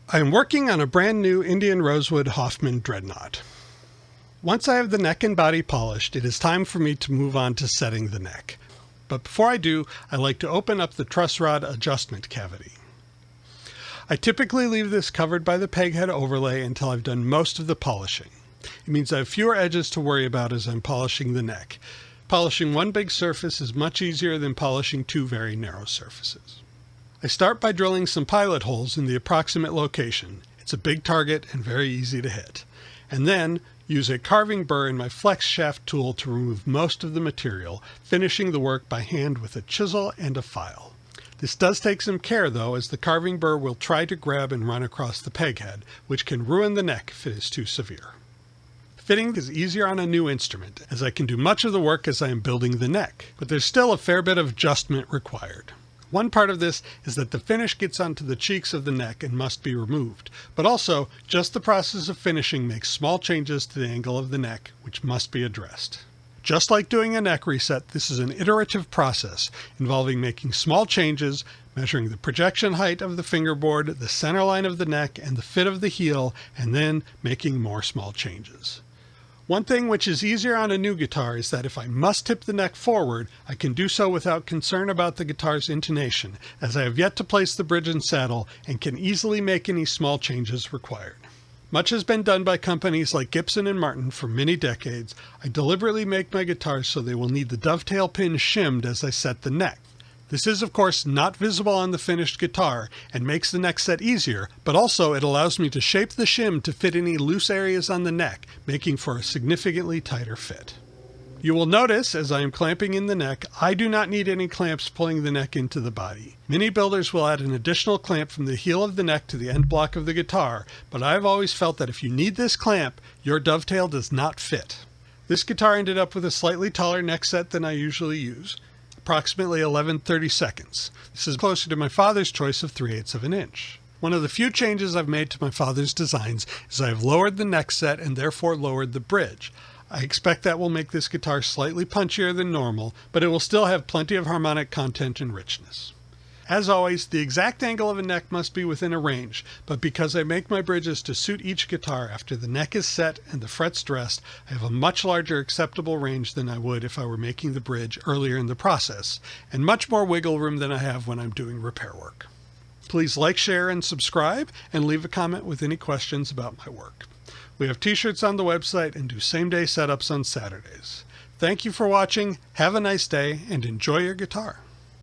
I am working on a brand new Indian Rosewood Hoffman Dreadnought. Once I have the neck and body polished, it is time for me to move on to setting the neck. But before I do, I like to open up the truss rod adjustment cavity. I typically leave this covered by the peg head overlay until I've done most of the polishing. It means I have fewer edges to worry about as I'm polishing the neck. Polishing one big surface is much easier than polishing two very narrow surfaces. I start by drilling some pilot holes in the approximate location. It's a big target and very easy to hit. And then use a carving burr in my flex shaft tool to remove most of the material, finishing the work by hand with a chisel and a file. This does take some care though, as the carving burr will try to grab and run across the peg head, which can ruin the neck if it is too severe. Fitting is easier on a new instrument, as I can do much of the work as I am building the neck, but there's still a fair bit of adjustment required. One part of this is that the finish gets onto the cheeks of the neck and must be removed, but also just the process of finishing makes small changes to the angle of the neck, which must be addressed. Just like doing a neck reset, this is an iterative process involving making small changes, measuring the projection height of the fingerboard, the center line of the neck, and the fit of the heel, and then making more small changes. One thing which is easier on a new guitar is that if I must tip the neck forward, I can do so without concern about the guitar's intonation, as I have yet to place the bridge and saddle and can easily make any small changes required. Much has been done by companies like Gibson and Martin for many decades. I deliberately make my guitars so they will need the dovetail pin shimmed as I set the neck. This is, of course, not visible on the finished guitar and makes the neck set easier, but also it allows me to shape the shim to fit any loose areas on the neck, making for a significantly tighter fit. You will notice, as I am clamping in the neck, I do not need any clamps pulling the neck into the body. Many builders will add an additional clamp from the heel of the neck to the end block of the guitar, but I have always felt that if you need this clamp, your dovetail does not fit. This guitar ended up with a slightly taller neck set than I usually use. Approximately 11/32. This is closer to my father's choice of 3/8 of an inch. One of the few changes I've made to my father's designs is I have lowered the neck set and therefore lowered the bridge. I expect that will make this guitar slightly punchier than normal, but it will still have plenty of harmonic content and richness. As always, the exact angle of a neck must be within a range, but because I make my bridges to suit each guitar after the neck is set and the frets dressed, I have a much larger acceptable range than I would if I were making the bridge earlier in the process, and much more wiggle room than I have when I'm doing repair work. Please like, share, and subscribe, and leave a comment with any questions about my work. We have t-shirts on the website and do same-day setups on Saturdays. Thank you for watching, have a nice day, and enjoy your guitar.